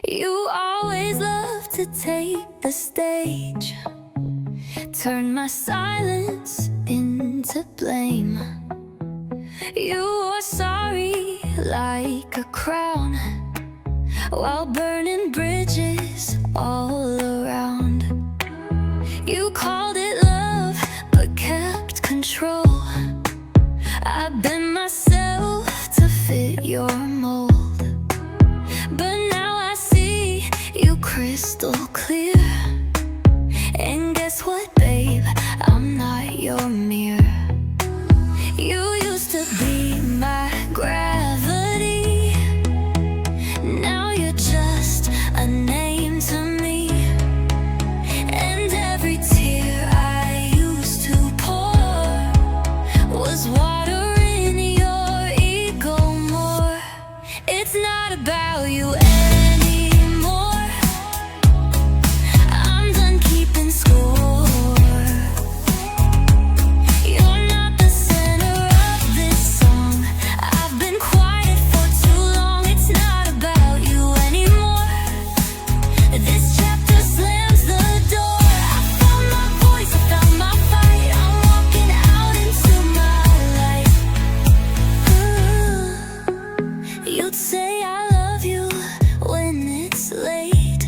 You always love to take the stage, turn my silence into blame. You are sorry like a crown, while burning bridges all around. You called it love, but kept control. I bent myself to fit your mold, but now I see you crystal clear. And guess what, babe? I'm not your mirror. You used to be my gravity, now you're just a name to me. And every tear I used to pour was watering your ego more. It's not about you anymore, I'm done keeping score. You're not the center of this song, I've been quiet for too long. It's not about you anymore, this chapter slams the door. I found my voice, I found my fight, I'm walking out into my light. You'd say I love you when it's late,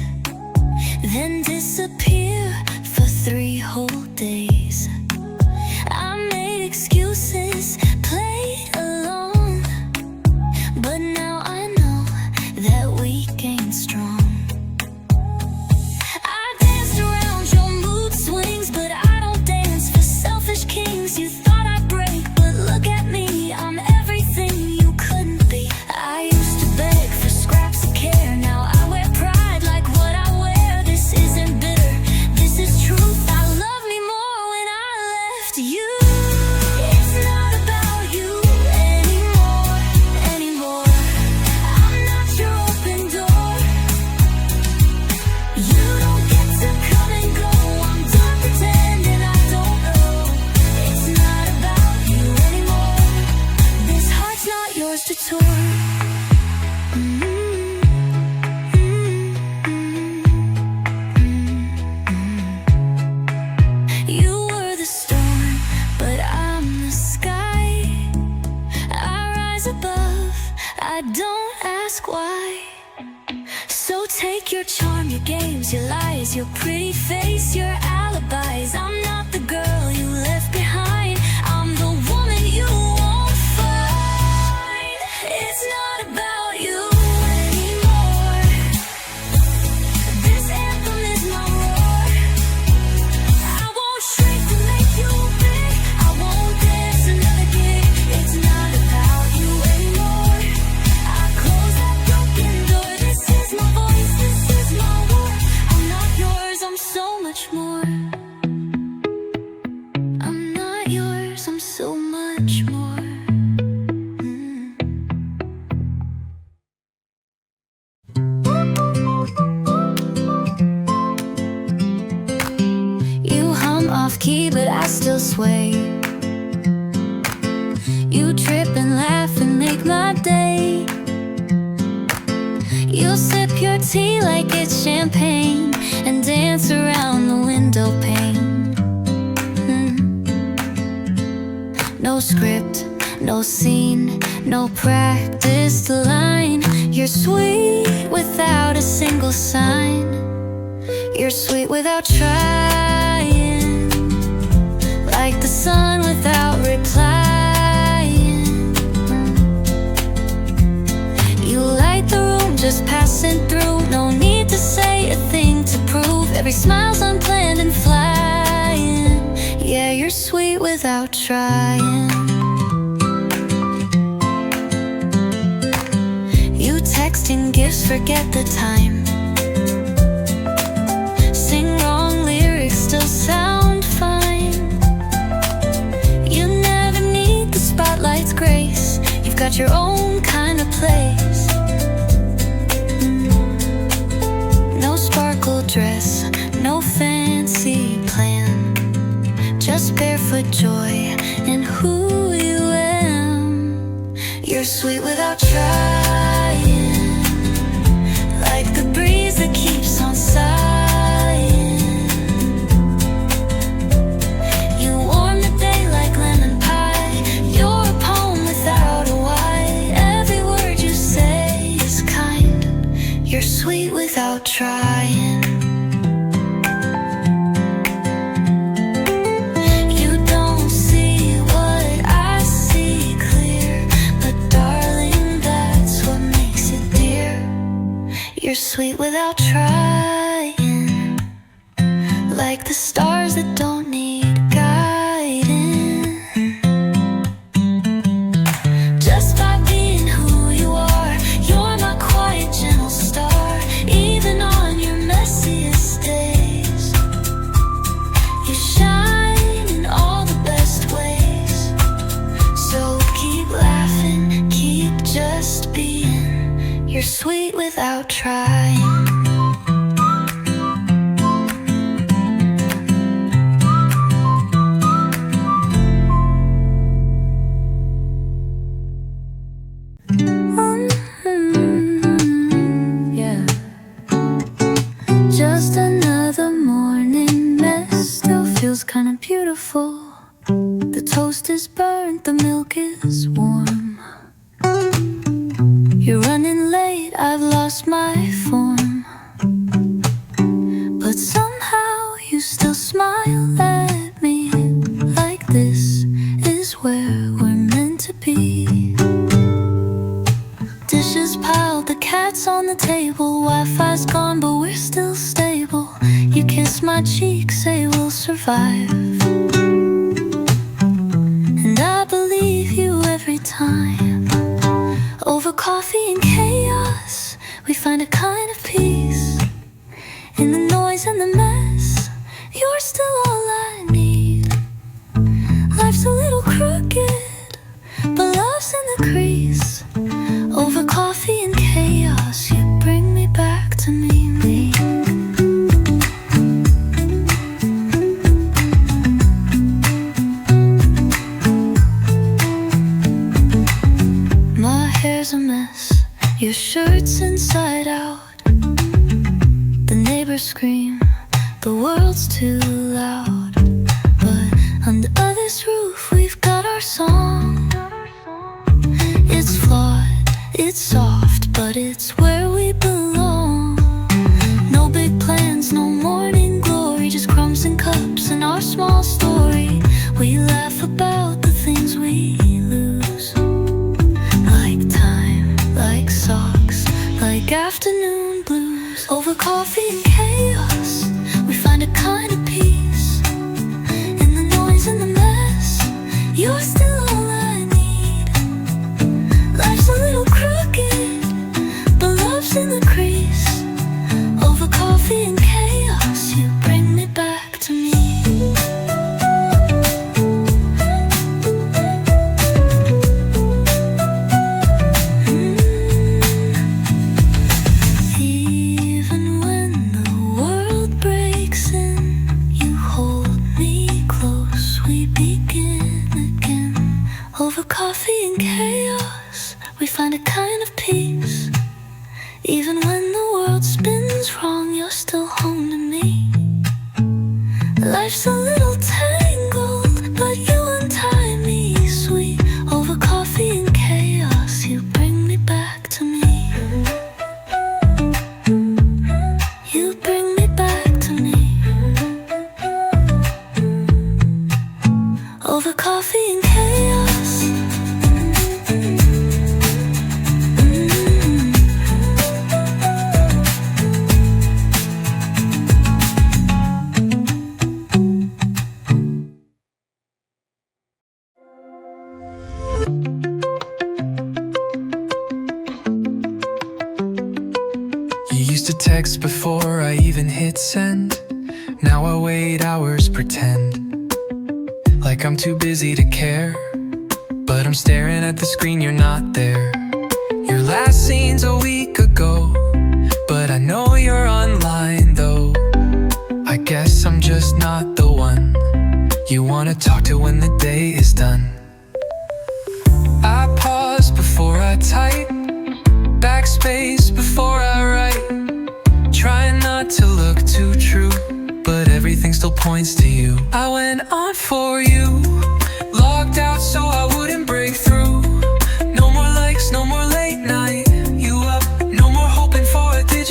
then disappear for 3 whole days. I made excuses, played along, but now I know that we gained strong. I danced around your mood swings, but I don't dance for selfish kings. You thought I'd break, but look at me, I'm everything you couldn't be. I used to beg for scraps of care, now I wear pride like what I wear. This isn't bitter, this is truth. I love me more when I left you. It's not about you anymore, anymore. I'm not your open door. You don't get to come and go, I'm done pretending I don't know. It's not about you anymore, this heart's not yours to tour. You were the storm, but I'm the sky. I rise above, I don't ask why. So take your charm, your games, your lies, your pretty face, your alibis. I'm not the girl you left behind, I'm the woman you won't find. It's not about you anymore, this anthem is my roar. I won't shrink to make you big, I won't dance another gig. It's not about you anymore, I close that broken door. This is my voice, this is my war. I'm not yours, I'm so much more. I'm not yours, I'm so much more. You hum off key, but I still sway. You trip and laugh and make my day. You sip your tea like it's champagne and dance around the window pane. No script, no scene, no practiced line. You're sweet without a single sign. You're sweet without trying, like the sun without replying. You light the room just passing through, no need to say a thing to prove. Every smile's unplanned and flying. Yeah, you're sweet without trying. You texting gifts, forget the time. Sing wrong lyrics, still sound fine. You never need the spotlight's grace, you've got your own kind of place. No sparkle dress, no fancy plan, just barefoot joy in who you am. You're sweet without trying, like the breeze You're sweet without trying. You don't see what I see clear, but darling, that's what makes it dear. You're sweet without trying, like the stars that don't need guiding. Just by being who you are, you're my quiet, gentle star. Even on your messiest days, you shine in all the best ways. So keep laughing, keep just being. You're sweet without trying. Yeah. Just another morning mess, still feels kinda beautiful. The toast is burnt, the milk is warm. You're running late, I've lost my form, but somehow you still smile at me, like this is where we're meant to be. Dishes piled, the cat's on the table. Wi-Fi's gone, but we're still stable. You kiss my cheek, say we'll survive, and I believe you every time. Over coffee and chaos, we find a kind of peace. In the noise and the mess, you're still all I need. Life's a little crooked, but love's in the crease. Over coffee and chaos, you bring me back to me. My hair's a mess, your shirt's inside out. The neighbors scream, the world's too loud. But under this roof, we've got our song. It's flawed, it's soft, but it's where we belong. No big plans, no morning glory, just crumbs and cups and our small story. We laugh about the things we lose, like time, like socks, like afternoon blues. Over coffee and chaos, we find a kind of peace. In the noise and the mess, you're still all I need. Life's a little crooked, but love's in the crease. Over coffee and chaos, you bring me back to me. Even when the world breaks in, you hold me close, we begin again. Over coffee and chaos, we find a kind of peace. Even when the world spins wrong, you're still home to me. Life's a little tangled, but you untie me, sweet. Over coffee and chaos, you bring me back to me. You bring me back to me. Over coffee and chaos. You used to text before I even hit send. Now I wait hours, pretend like I'm too busy to care, but I'm staring at the screen, you're not there. Your last scene's a week ago, but I know you're online though. I guess I'm just not the one you wanna talk to when the day is done. I pause before I type, backspace before I write, trying not to look too true, but everything still points to you. I went on for you, logged out so I wouldn't break through. No more likes, no more late night. You up, no more hoping for a digital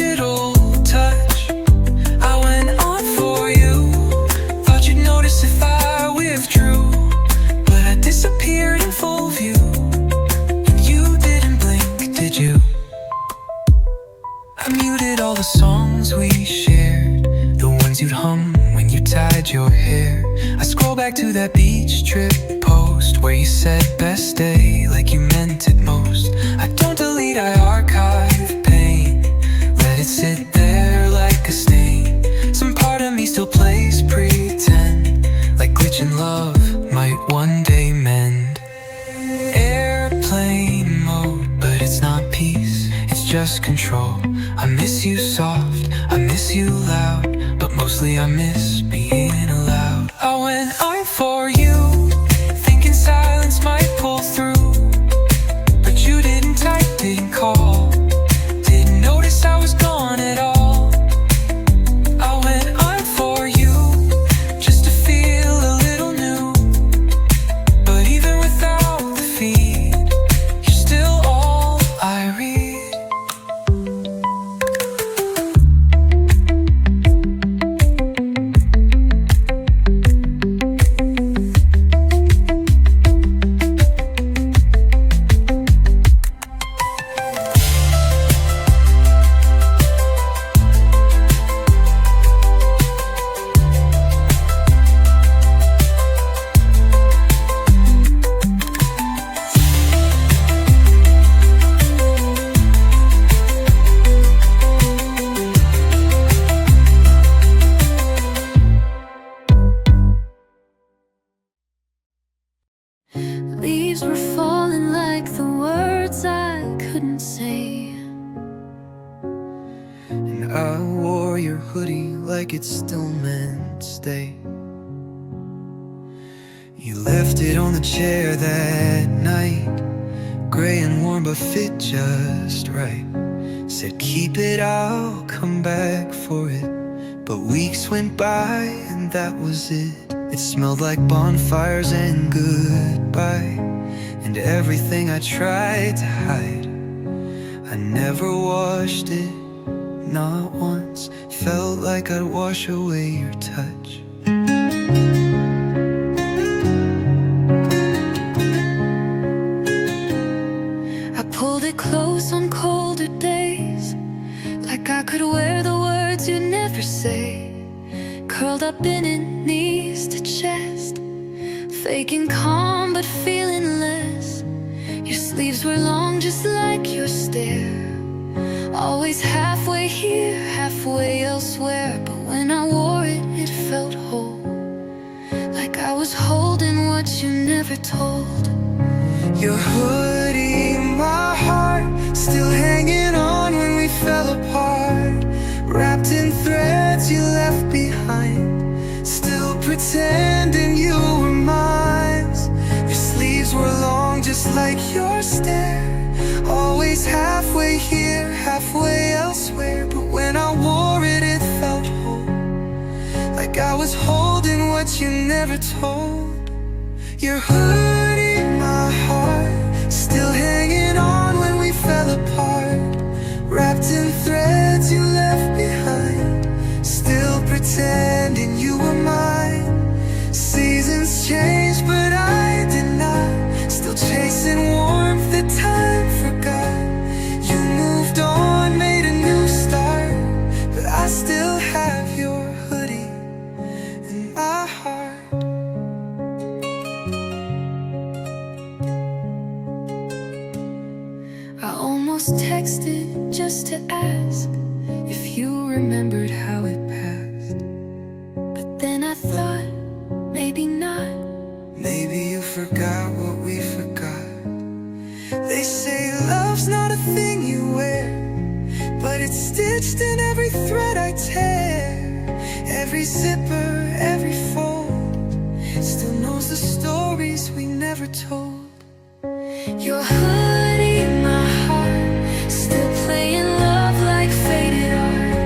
included all the songs we shared, the ones you'd hum when you tied your hair. I scroll back to that beach trip post where you said best day like you meant it most. I don't delete, I archive pain, let it sit there like a stain. Some part of me still plays pretend, like glitching love might one day mend. Airplane mode, but it's not peace, it's just control. I miss you soft, I miss you loud, but mostly I miss being allowed. I went I'm for you, thinking silence might pull through, but you didn't type, didn't call, didn't notice I was gone at all. I went I'm for you, just to feel a little new, but even without the feed, you're still all I read. Leaves were falling like the words I couldn't say. And I wore your hoodie like it still meant stay. You left it on the chair that night, gray and warm but fit just right. Said keep it, I'll come back for it. But weeks went by and that was it. It smelled like bonfires and goodbye, and everything I tried to hide, I never washed it, not once. Felt like I'd wash away your touch. I pulled it close on colder days, like I could wear the words you never say. Curled up in it, knees to chest, faking calm but feeling less. Your sleeves were long just like your stare, always halfway here, halfway elsewhere. But when I wore it, it felt whole, like I was holding what you never told. Your hoodie, my heart, still hanging on when we fell apart. Wrapped in threads you left behind, still pretending you were mine. Your sleeves were long just like your stare, always halfway here, halfway elsewhere. But when I wore it, it felt whole, like I was holding what you never told. Your hoodie, my heart, still hanging on when we fell apart. Wrapped in threads you left behind, still pretending you were mine. Seasons change, but I did not, still chasing warmth that time forgot. You moved on, made a new start, but I still have your hoodie in my heart. I almost texted just to ask if you remembered how it passed, but then I thought, maybe not. Maybe you forgot what we forgot. They say love's not a thing you wear, but it's stitched in every thread I tear. Every zipper, every fold, still knows the stories we never told. Your hoodie, my heart, still playing love like faded art.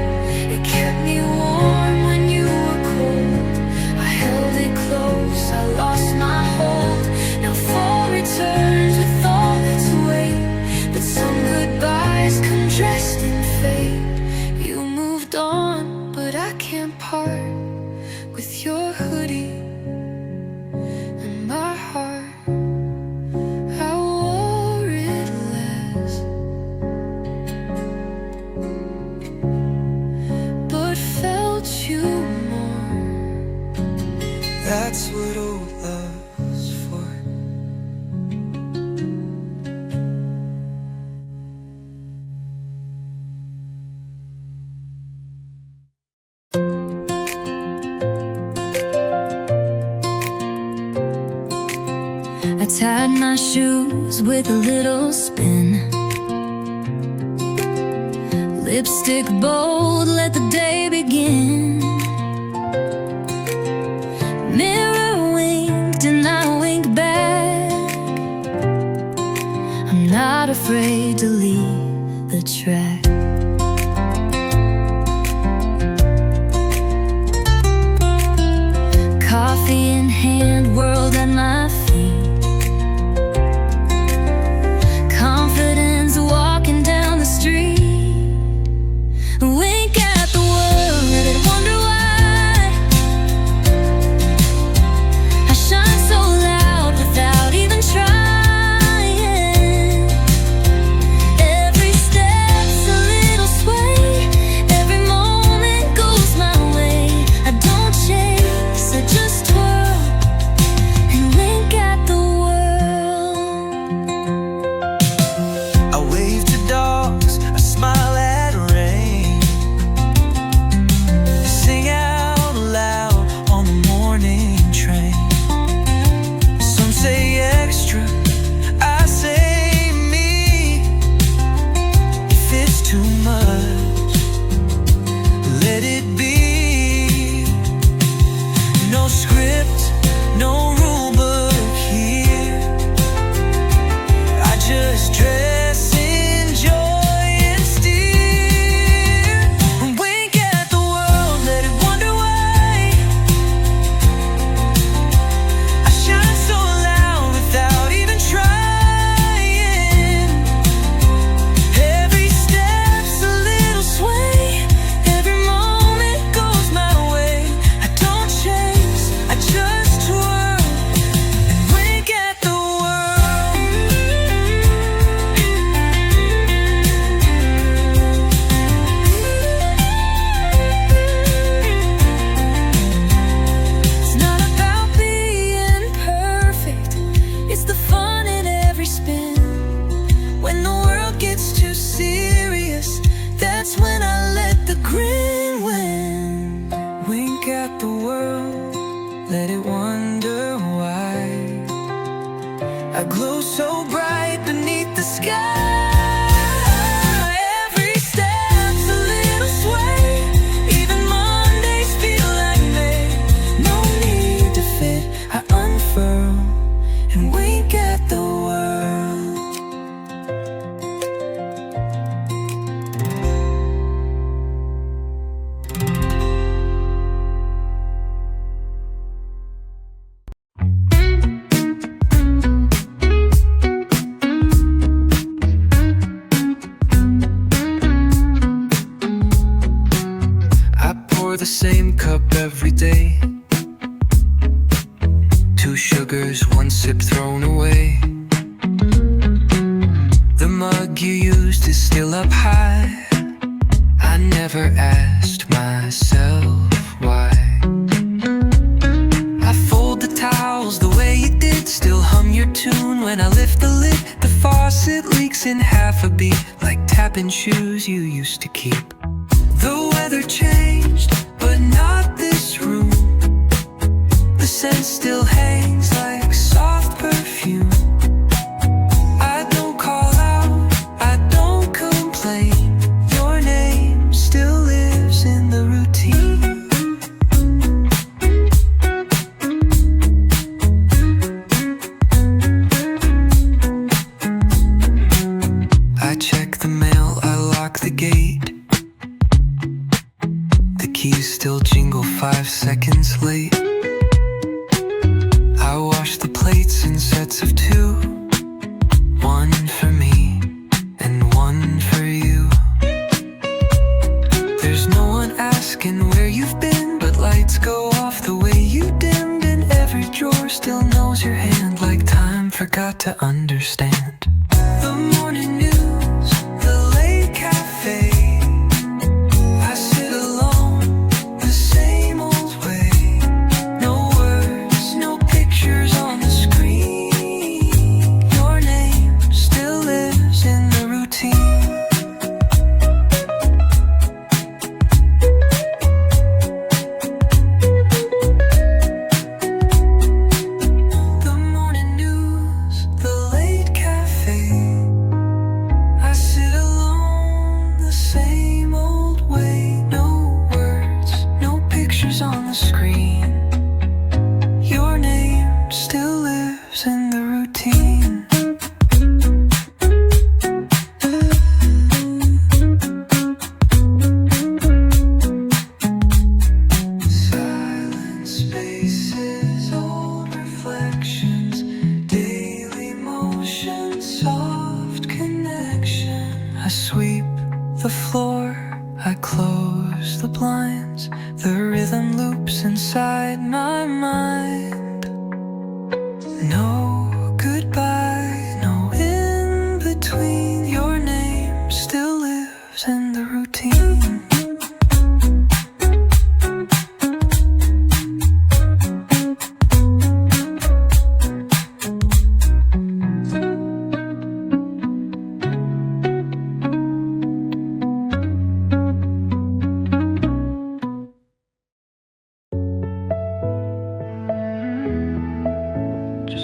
It kept me warm when you were cold, I held it close, I lost my hold. Now fall returns with all that's weight, but some goodbyes come dressed in fate. You moved on, but I can't part with your hoodie and my heart. that's what old love's for. I tied my shoes with a little spin. Lipstick bold, let the day begin. Mirror winked and I winked back. I'm not afraid to leave the track. Coffee in hand, world at my feet. Confidence walking down the street. Wink at the world, let it wonder why I shine so loud without even trying. Every step's a little sway, every moment goes my way. I don't chase, I just twirl and wink at the world. I wave to dogs, I smile at rain, sing out loud on the morning train. Some say extra, I say me. If it's too much, let it be. No script, no rule book here. I just dress in joy and steer. Wink at the world, let it wonder why I shine so loud without even trying. Every step's a little sway, every moment goes my way. I don't chase, I just twirl and wink at the world. It's not about being perfect, it's the fun in every spin. When the world gets too serious, that's when I let the grin win. Wink at the world, let it wonder why I glow so bright beneath the sky. Every step's a little sway, even Mondays feel like May. No need to fit, I unfurl and wink at the world. I pour the same cup every day. 2 sugars, 1 sip thrown away. The mug you used is still up high. I never asked myself why. I fold the towels the way you did, still hum your tune when I lift the lid. The faucet leaks in half a beat, like tapping shoes you used to keep. The weather changed, but not this room. The scent still hangs like soft perfume. I don't call out, I don't complain. Your name still lives in the routine. I check the mail, I lock the gate. The keys still jingle 5 seconds late. I wash the plates in sets of 2, 1 for me and 1 for you. There's no one asking where you've been, but lights go off the way you dimmed, and every drawer still knows your hand like time forgot to understand. The morning news, the late cafe, I sit alone the same old way. No words, close the blinds, the rhythm loops inside my mind. No goodbye, no in between. Your name still lives in the routine.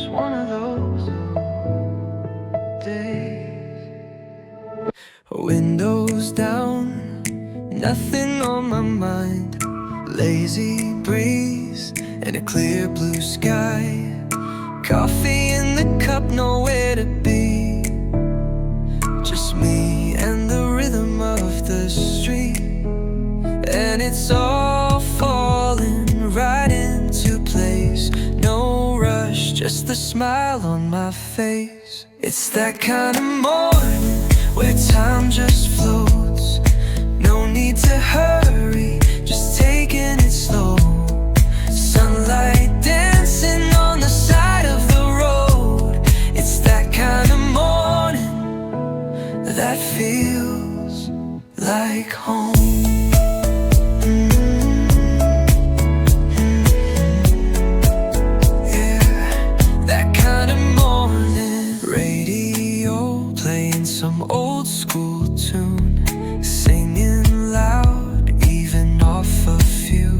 One of those days. Windows down, nothing on my mind. Lazy breeze and a clear blue sky. Coffee in the cup, nowhere to be. Just me and the rhythm of the street. And it's all falling right into place. No rush, just the smile on my face. It's that kind of morning where time just floats. No need to hurry, just taking it slow. Sunlight dancing on the side of the road. It's that kind of morning that feels like home. Some old school tune, singing loud, even off a few.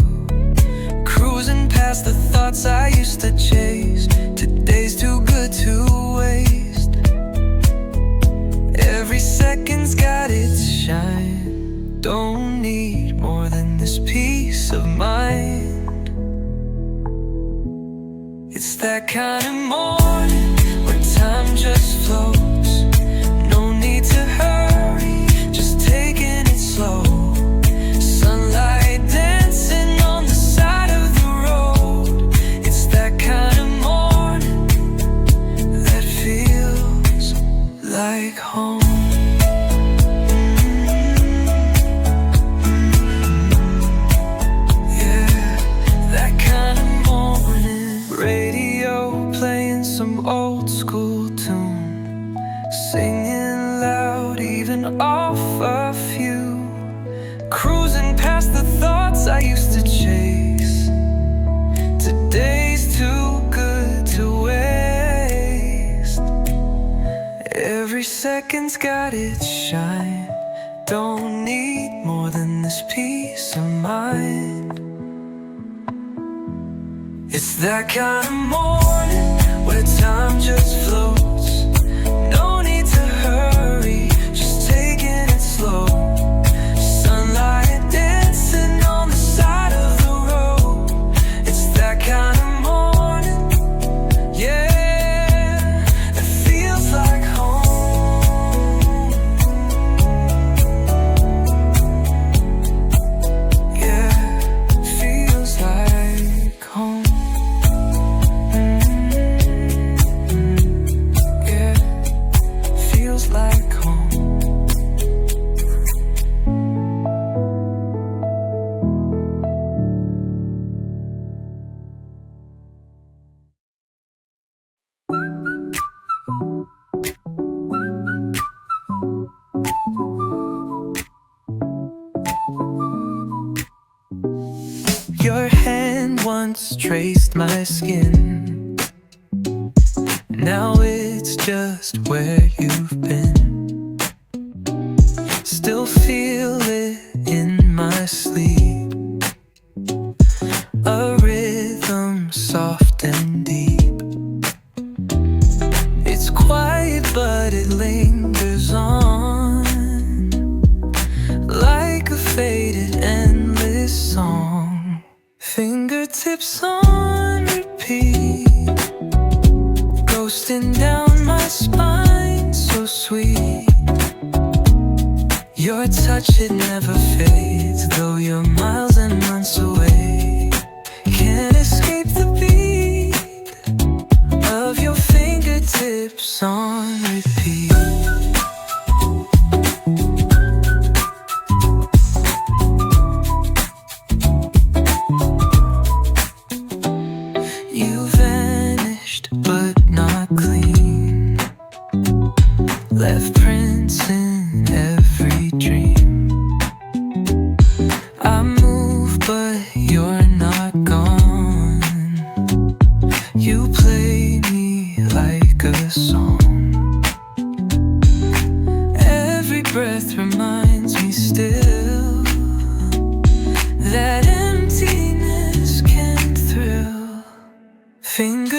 Cruising past the thoughts I used to chase. Today's too good to waste. Every second's got its shine. Don't need more than this peace of mind. It's that kind of morning where time just flows. To hurry, just taking it slow. Sunlight dancing on the side of the road. It's that kind of morning that feels like home. Yeah, that kind of morning. Radio playing some old school tune, singing loud, even off a few. Cruising past the thoughts I used to chase. Today's too good to waste. Every second's got its shine. Don't need more than this peace of mind. It's that kind of morning where time just flows. No need to hurry, just taking it slow. Sunlight dancing on the side of the road. It's that kind of morning, yeah, it feels like home. Yeah, feels like home. Like home. Your hand once traced my skin. Now it's just where you've been. Still feel it in my sleep. A rhythm soft and deep. It's quiet but it lingers on, like a faded endless song. Fingertips on repeat, ghosting down my spine, so sweet. Your touch, it never fades, though you're miles and months away. Can't escape the beat of your fingertips on repeat.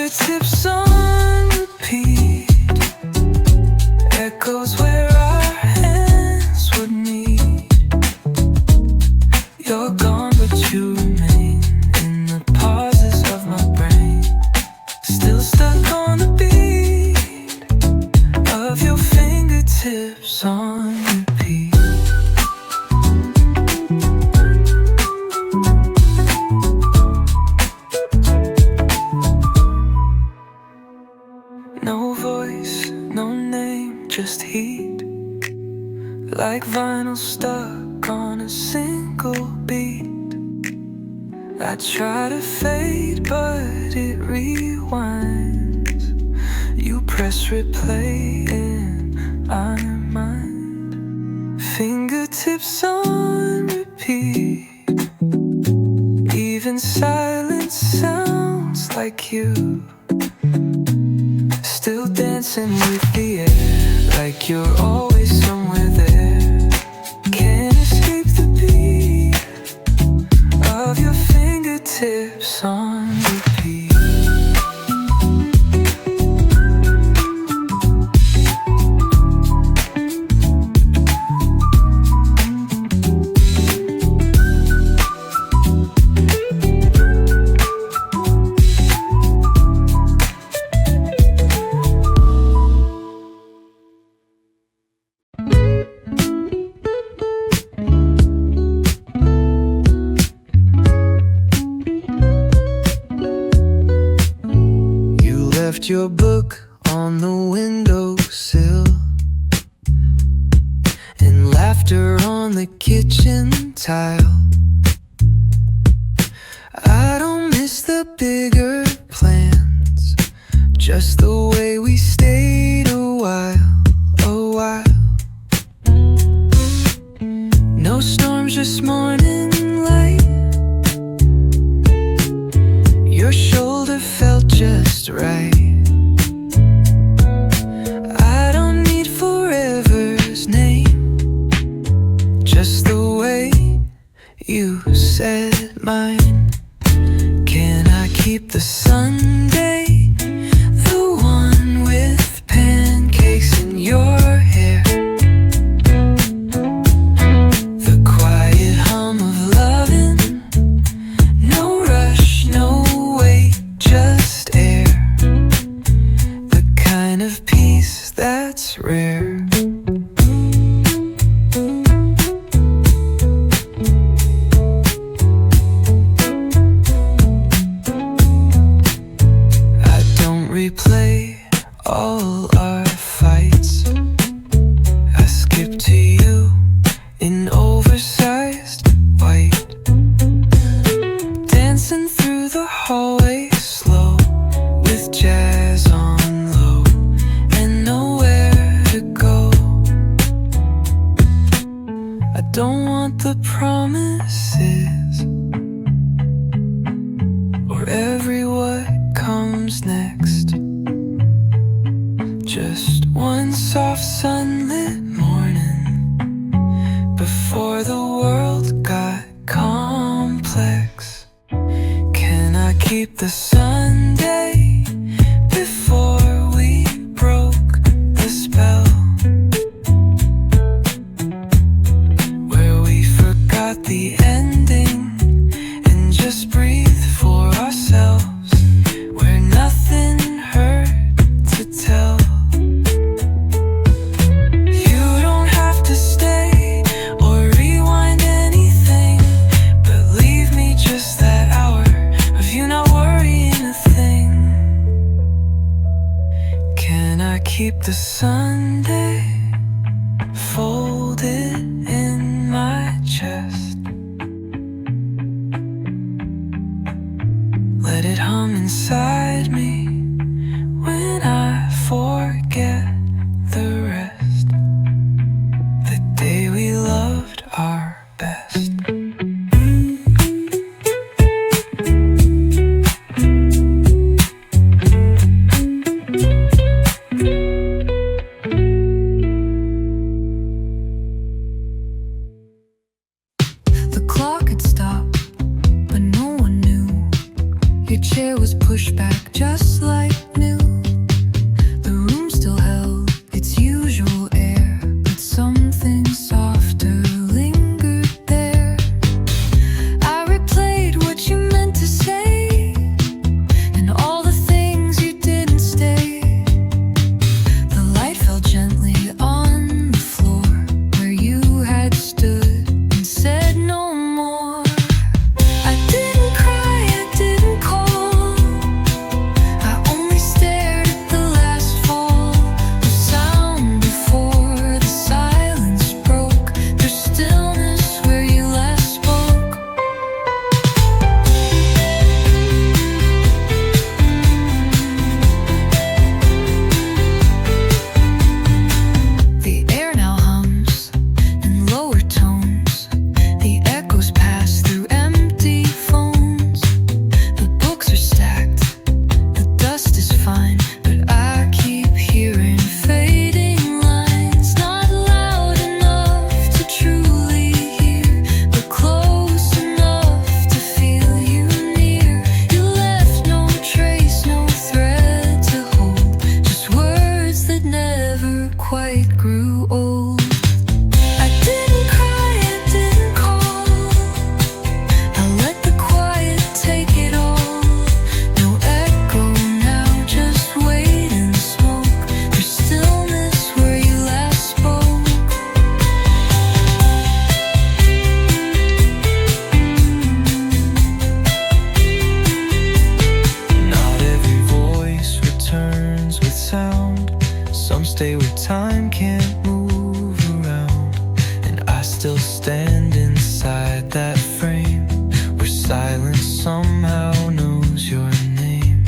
Fingertips on repeat, echoes where our hands would meet. You're gone but you remain in the pauses of my brain, still stuck on the beat of your fingertips on repeat. No voice, no name, just heat, like vinyl stuck on a single beat. I try to fade, but it rewinds. You press replay in our mind. Fingertips on repeat, even silence sounds like you. Still dancing with the air, like you're always somewhere there. Can't escape the beat of your fingertips on repeat. Your book on the windowsill and laughter on the kitchen tile. I don't miss the bigger plans, just the way we stayed a while. No storms, just morning light. Your shoulder felt just right. You said mine. Can I keep the Sunday, the one with pancakes in your hair? The quiet hum of loving, no rush, no wait, just air. The kind of peace that's rare. Replay all our fights. I skip to you in oversized white, dancing through the hallway slow, with jazz on low and nowhere to go. I don't want the promises or every what comes next. Just one soft sunlit morning before the world got complex. Can I keep the Sunday before we broke the spell, where we forgot the ending and just breathed for ourselves, where nothing hurt to tell. Keep the Sunday folded in my chest. Let it hum inside me when I forget the rest. The day we loved our best. Your chair was pushed back just like silence somehow knows your name.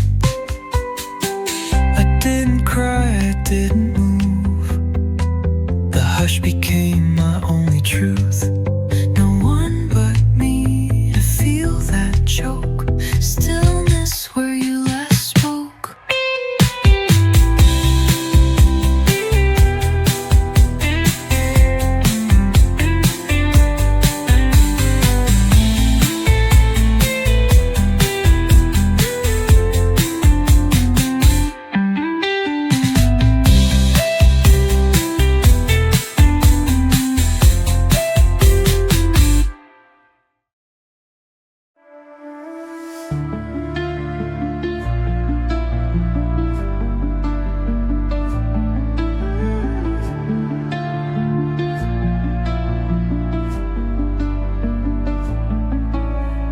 I didn't cry, I didn't move. The hush became my only truth. No one but me to feel that choke. Stillness where you last spoke.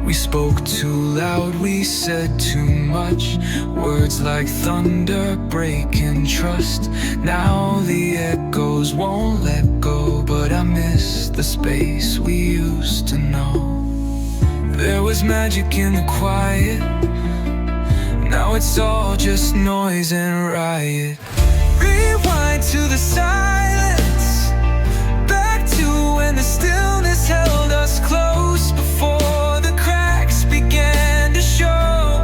We spoke too loud, we said too much. Words like thunder breaking trust. Now the echoes won't let go, but I miss the space we used to know. There was magic in the quiet. Now it's all just noise and riot. Rewind to the silence, back to when the stillness held us close before began to show.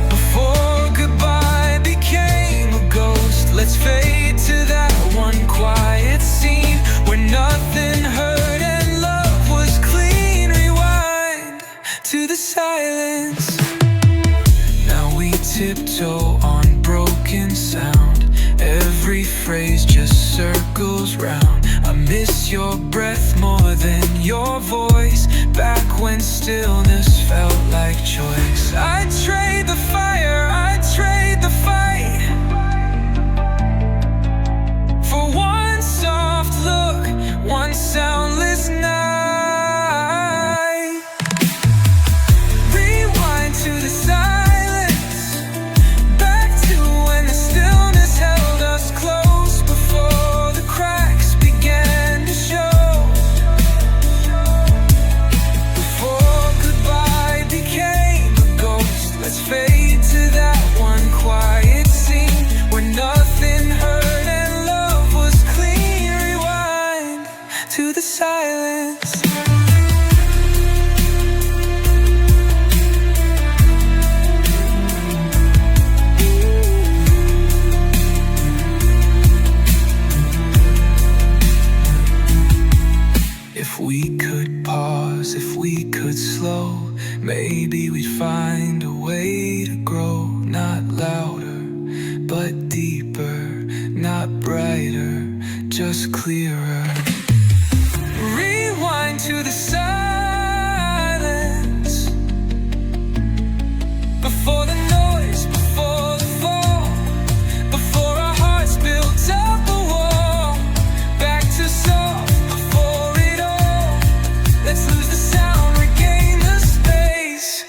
Before goodbye became a ghost. Let's fade to that one quiet scene where nothing hurt and love was clean. Rewind to the silence. Now we tiptoe on broken sound. Every phrase just circles round. I miss your breath more than your voice. Back when stillness felt like choice. I'd trade the fire, I'd trade the fight for one soft look, one soundless night. Rewind to the silence, back to when the stillness held us close before the cracks began to show. Let's fade to that one quiet scene where nothing hurt and love was clean. Rewind to the silence. If we could pause, if we could slow, maybe we'd find a way to grow. Not louder, but deeper. Not brighter, just clearer. Rewind to the silence. Before the noise, before the fall, before our hearts built up a wall. Back to soft before it all. Let's lose the sound, regain the space.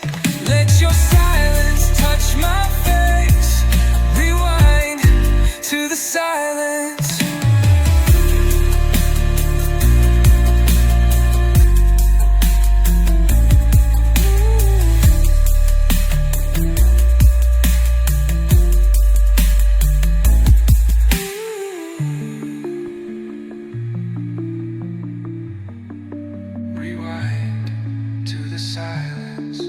Let your silence touch my face. Rewind to the silence. Rewind to the silence.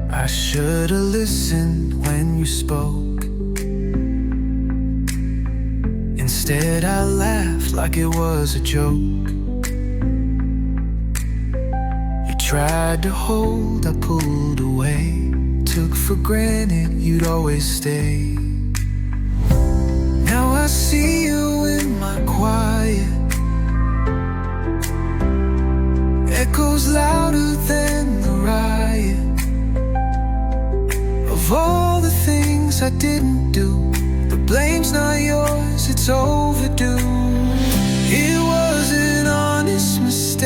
I should've listened when you spoke. Instead I laughed like it was a joke. You tried to hold, I pulled away. Took for granted you'd always stay. Now I see you in my quiet. Echoes louder than the riot. Of all the things I didn't do, the blame's not yours, it's overdue. It was an honest mistake.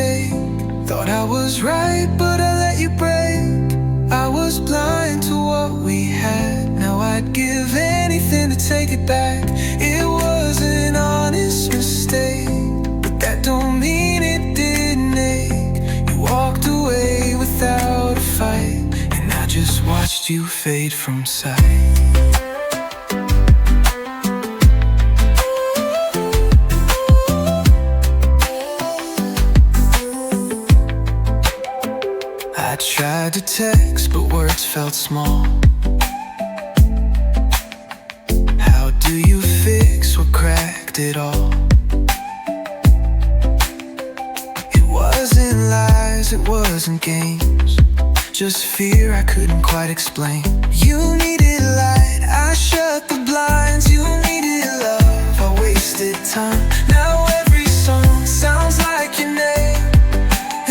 was right, but I let you break. I was blind to what we had. Now I'd give anything to take it back. It was an honest mistake, but that don't mean it didn't ache. You walked away without a fight, and I just watched you fade from sight. I tried to text, but words felt small. How do you fix what cracked it all? It wasn't lies, it wasn't games, just fear I couldn't quite explain. You needed light, I shut the blinds. You needed love, I wasted time. Now every song sounds like your name,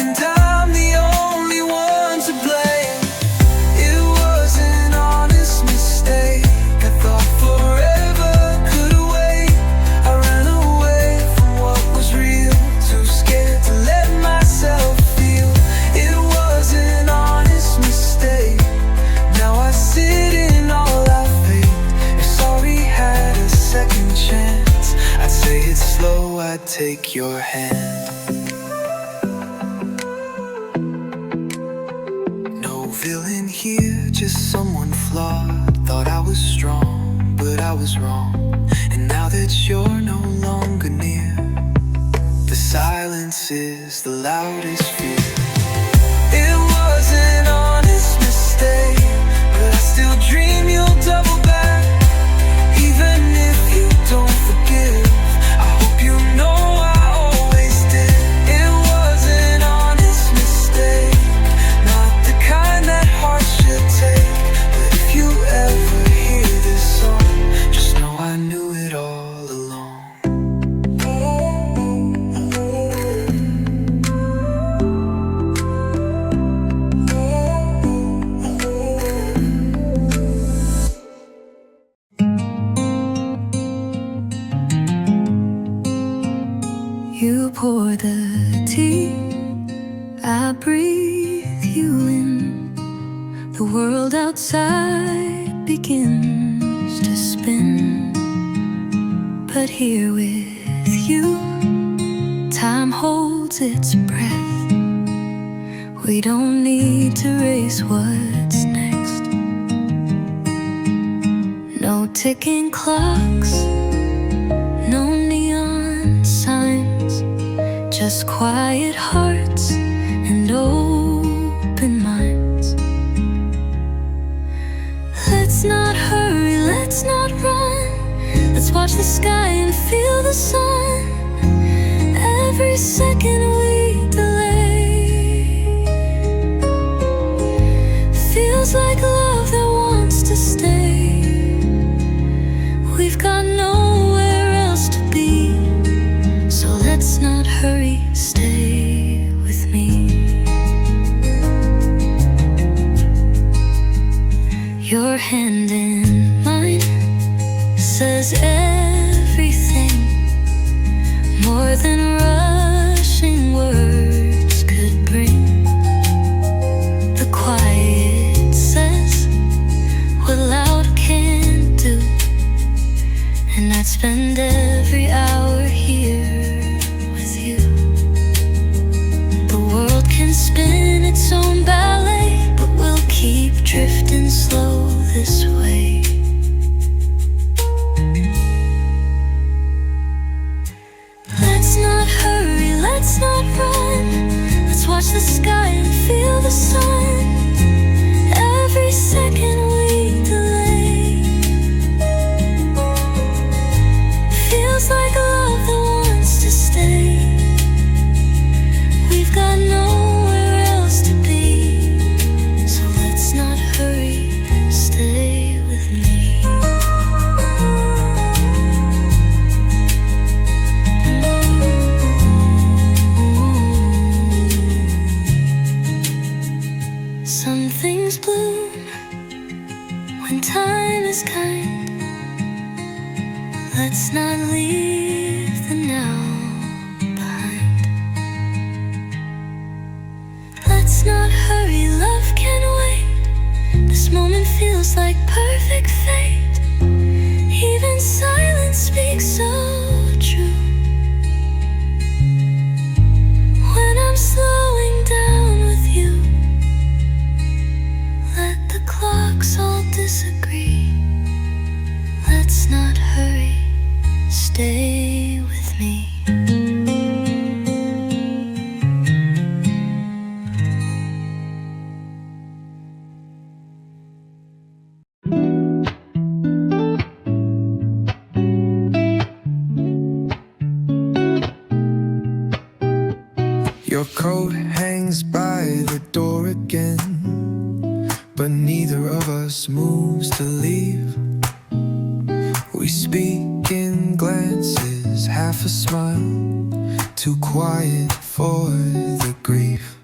and I'm the only one to blame. It was an honest mistake. I thought forever could wait. I ran away from what was real, too scared to let myself feel. It was an honest mistake. Now I sit in all I faked. If sorry had a second chance, I'd say it slow, I'd take your hand. No villain here, just someone flawed. Thought I was strong, but I was wrong. And now that you're no longer near, the silence is the loudest fear. It was an honest mistake, but I still dream you'll double back. Even if you don't forgive, I hope you know I always did. It was an honest mistake, not the kind that heart should take. But if you ever hear this song, just know I knew it all along. You pour the tea, I breathe you in. The world outside begins to spin, but here with you, time holds its breath. We don't need to race what's next. No ticking clocks, no neon signs, just quiet hearts and open minds. Let's not hurry, let's not run. Let's watch the sky and feel the sun. Every second we delay feels like love that wants to stay. We've got nowhere else to be, so let's not hurry, stay with me. Your hand in mine says everything, more than rushing words could bring. The quiet says what loud can't do, and I'd spend every hour here with you. The world can spin its own ballet, but we'll keep drifting slow this way. Let's not hurry, let's not run. Let's watch the sky and feel the sun. Every second we delay feels like love that wants to stay. We've got nowhere else to be, so let's not hurry, stay with me. Some things bloom when time is kind. Let's not leave the now behind. This moment feels like perfect fate. Even silence speaks so true. When I'm slowing down with you, let the clocks all disagree. Let's not hurry, stay with me. Your coat hangs by the door again, but neither of us moves to leave. We speak in glances, half a smile, too quiet for the grief.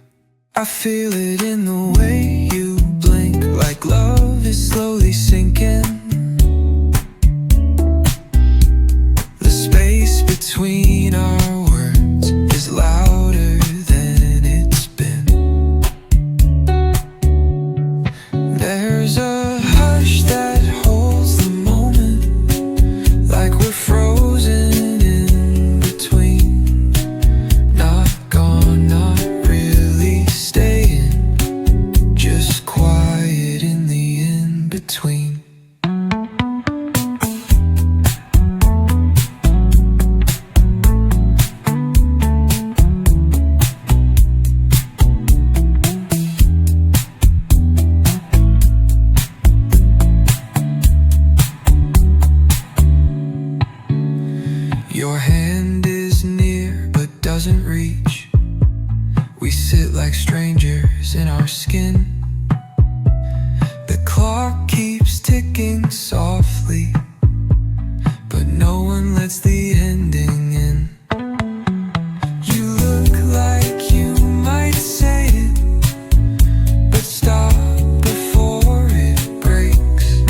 I feel it in the way you blink, like love is slowly sinking. The space between our words is louder than it's been. There's a hush that holds the moment, like we're frozen in between. Not gone, not really staying, just quiet in the in-between. Your hand is near but doesn't reach. We sit like strangers in our skin. The clock keeps ticking softly, but no one lets the ending in. You look like you might say it, but stop before it breaks.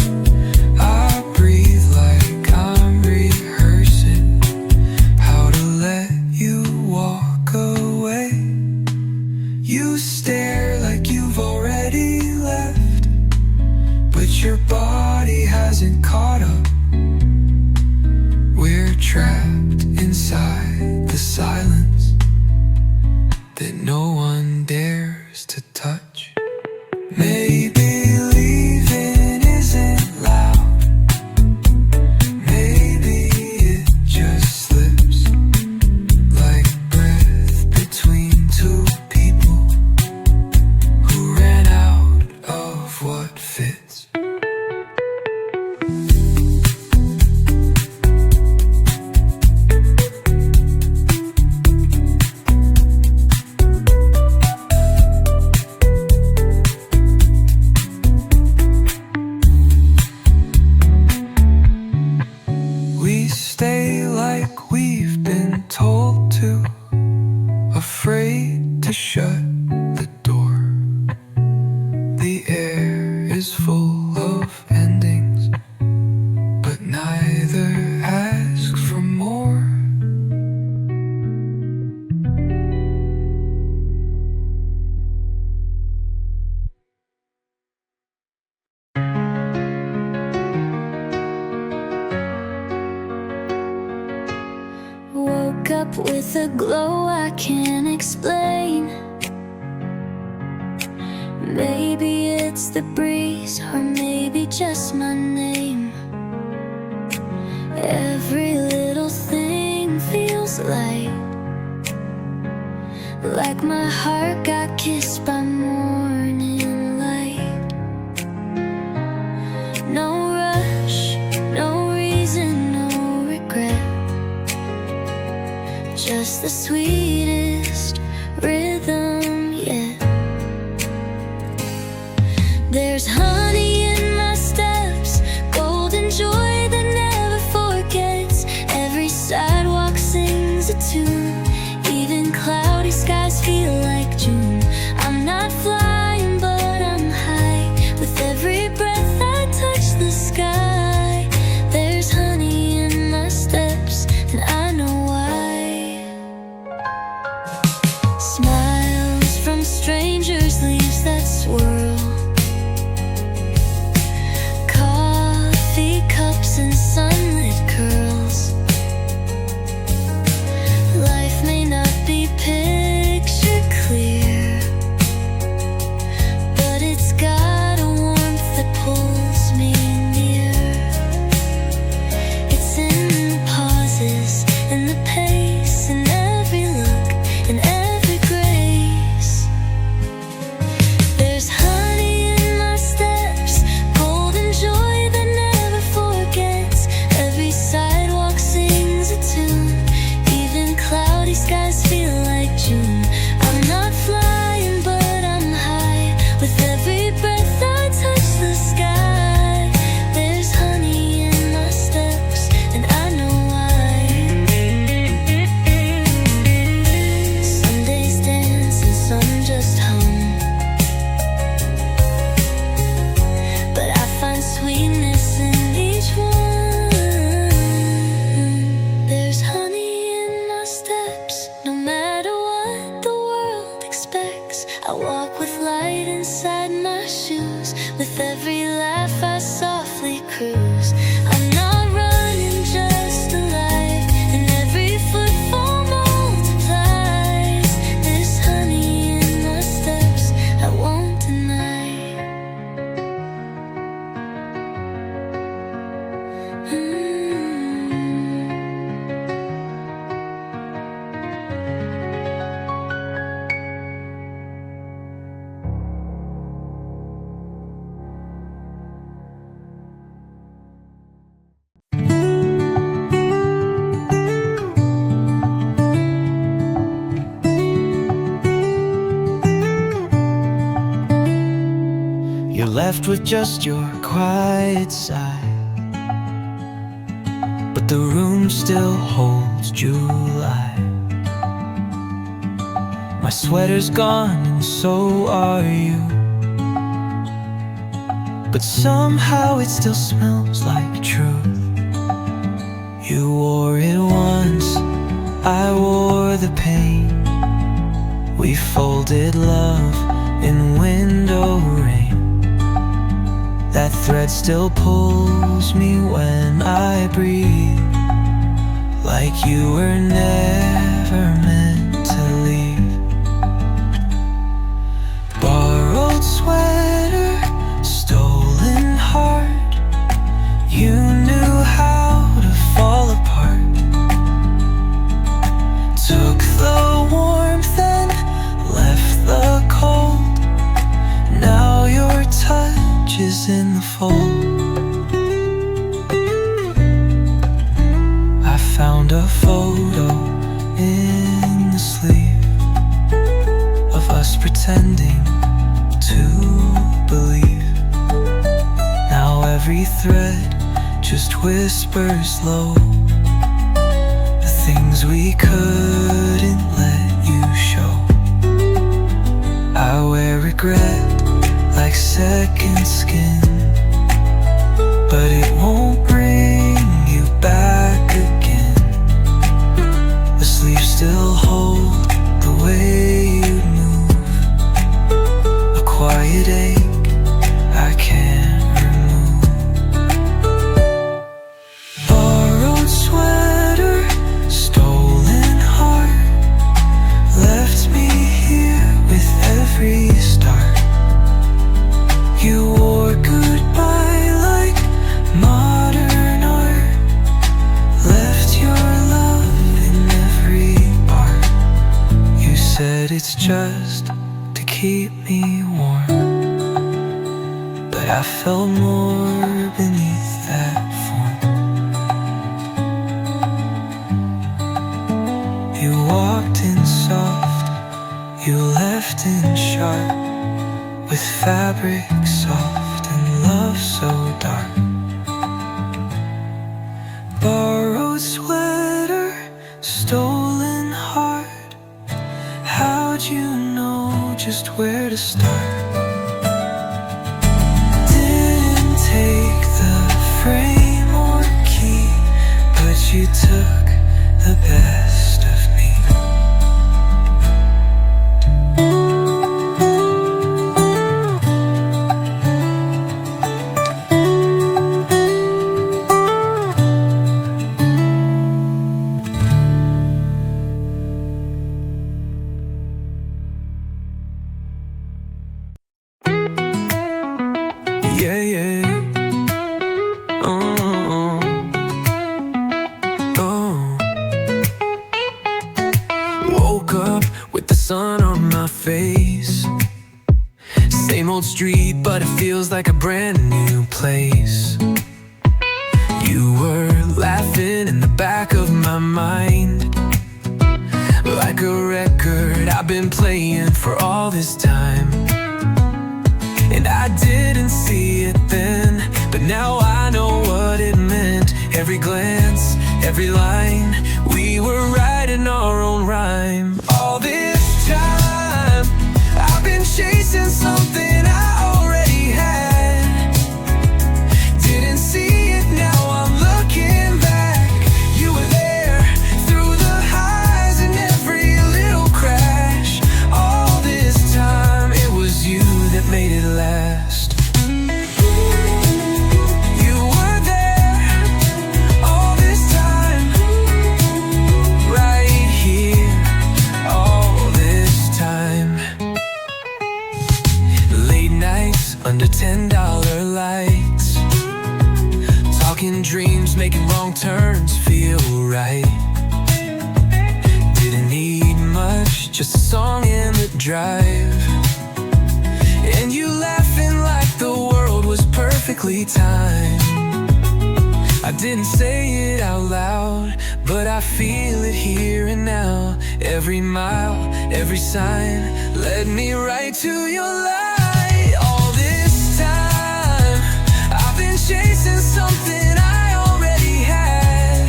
I breathe like I'm rehearsing how to let you walk away. You stare like you've already left, but your body hasn't caught up. We're trapped inside the silence that no one dares to touch. Maybe leaving isn't loud. Maybe it just slips like breath between two people who ran out of what fits. We stay like we've been told to, afraid to shut the door. The air is full of endings, but neither asks for more. Woke up with a glow I can't explain. Maybe it's the breeze, or maybe just my name. Every little thing feels light, like my heart got kissed by morning light. No rush, no reason, no regret, just the sweetest rhythm yet. There's honey in my steps, golden joy that never forgets. Every sidewalk sings a tune, even cloudy skies feel like June. I'm not flying, but I'm high. With every breath I touch the sky. There's honey in my steps, and I know why. Smiles from strangers, leaves that swirl. my shoes. With every laugh I softly cruise. I'm not running, just alive, and every footfall multiplies. There's honey in my steps, I won't deny. You're left with just your quiet sigh, but the room still holds July. My sweater's gone and so are you, but somehow it still smells like truth. You wore it once, I wore the pain. We folded love in window rain. That thread still pulls me when I breathe, like you were never meant to leave. Borrowed sweater, stolen heart. You knew how to fall apart. Took the warmth and left the cold. Now your touch is in the fold. I found a photo in the sleeve of us pretending to believe. Now every thread just whispers low the things we couldn't let you show. I wear regret like second skin, but it won't bring you back again. The sleeves still hold the way you move, a quiet ache I can't remove. Borrowed sweater, stolen heart, left me here with every start. You wore goodbye like modern art, left your love in every part. You said it's just to keep me warm, but I felt more beneath that form. You walked in soft, you left in sharp, with fabric soft and love so dark. Borrowed sweater, stolen heart. How'd you know just where to start? Didn't take the frame or key, but you took the best of me. Yeah, yeah. Oh, oh. Woke up with the sun on my face. Same old street, but it feels like a brand new place. You were laughing in the back of my mind, like a record I've been playing for all this time. And I didn't see it then, but now I know what it meant. Every glance, every line, we were writing our own rhyme. All this time, I've been chasing something I already had. Didn't see it, now I'm looking back. You were there, through the highs and every little crash. All this time, it was you that made it last. song in the drive, and you laughing like the world was perfectly timed. I didn't say it out loud, but I feel it here and now. Every mile, every sign led me right to your light. All this time I've been chasing something I already had.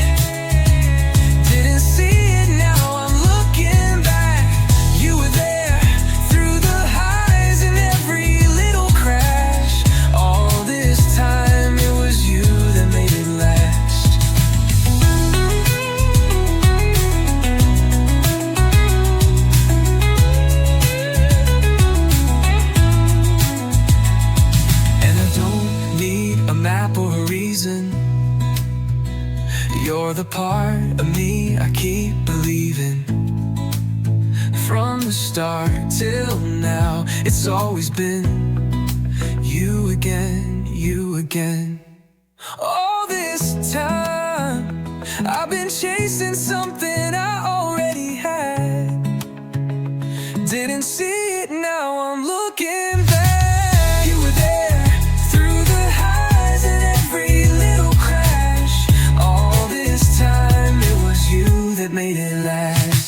Didn't see it, now I'm looking back. You were there through the highs and every little crash. All this time it was you that made it last. And I don't need a map or a reason. You're the part of me I keep believing. From the start till now, it's always been you again, you again. All this time I've been chasing something I already had. Didn't see it, now I'm looking back. You were there through the highs and every little crash. All this time it was you that made it last.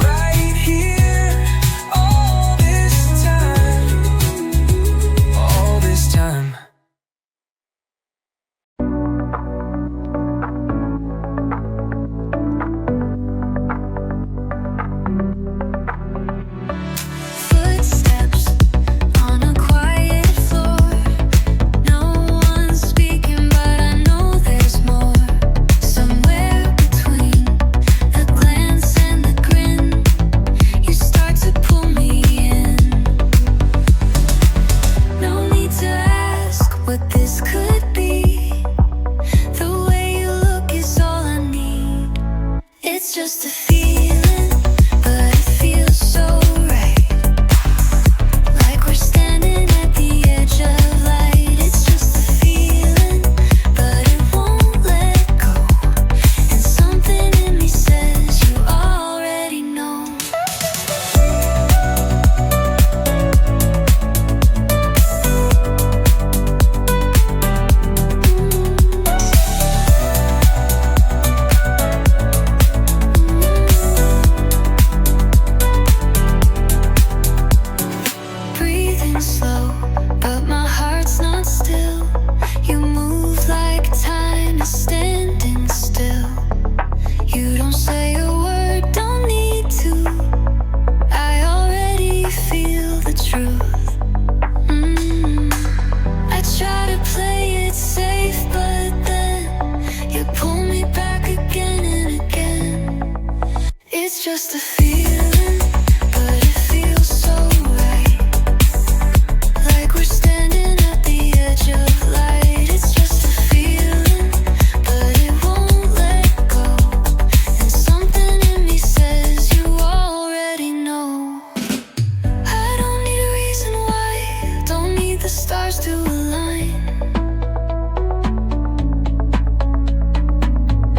Right here, all this time, all this time. Footsteps on a quiet floor. No one's speaking, but I know there's more. Somewhere between the glance and the grin, you start to pull me in. No need to ask what this could be. The way you look is all I need. It's just a feeling, but it feels so right. Like we're standing at the edge of light. It's just a feeling, but it won't let go. And something in me says you already know. Breathing slow, but my heart's not still. You move like time is standing still. You don't say a word, don't need to. I already feel the truth. I try to play it safe, but then you pull me back again and again. It's just a feeling, but it feels so right. Like we're standing at the edge of light. It's just a feeling, but it won't let go. And something in me says you already know. I don't need a reason why, don't need the stars to align.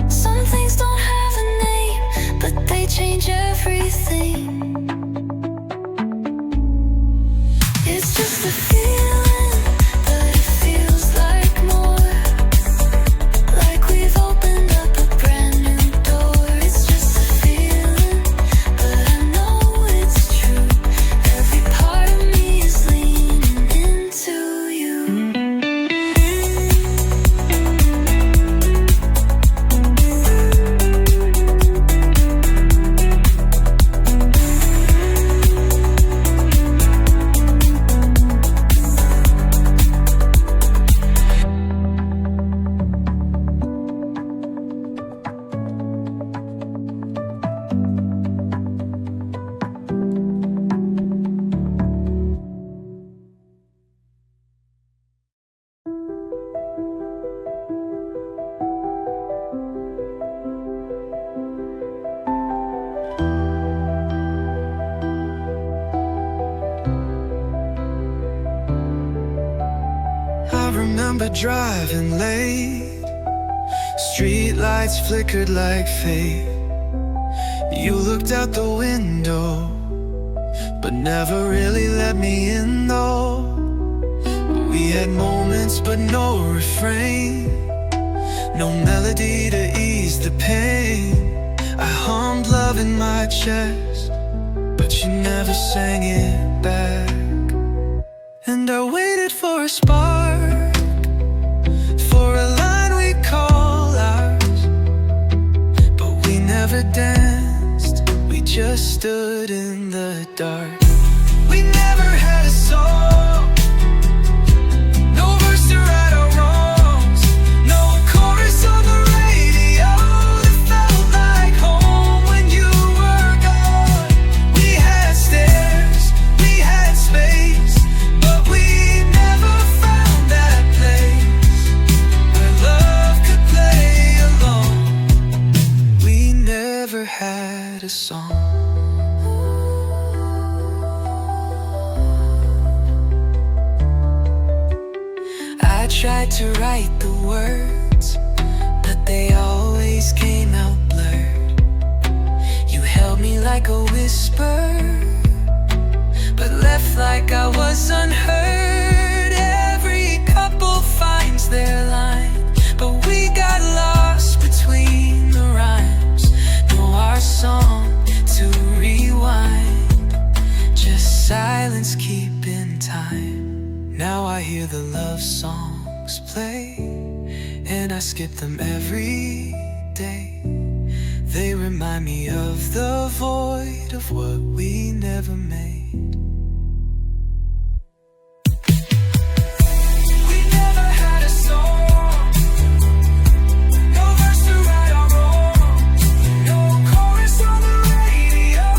Some things don't have a name, but they change everything. It's just a feeling, but it feels like more. Like we've opened up a brand new door. It's just a feeling, but I know it's true. Every part of me is leaning into you. remember driving late. Street lights flickered like fate. You looked out the window, but never really let me in though. We had moments but no refrain, no melody to ease the pain. I hummed love in my chest, but you never sang it back. And I waited for a spark, for a line we call ours, but we never danced, we just stood in the dark. We never had a song, no verse to right our wrongs, no chorus on the radio that felt like home when you were gone. We had stairs, we had space, but we never found that place where love could play alone. We never had a song. I tried to write the words, but they always came out blurred. You held me like a whisper, but left like I was unheard. Every couple finds their line, but we got lost between the rhymes. Know our song to rewind, just silence keeping time. Now I hear the love songs play, and I skip them every day. They remind me of the void of what we never made. We never had a song, no verse to right our wrongs, no chorus on the radio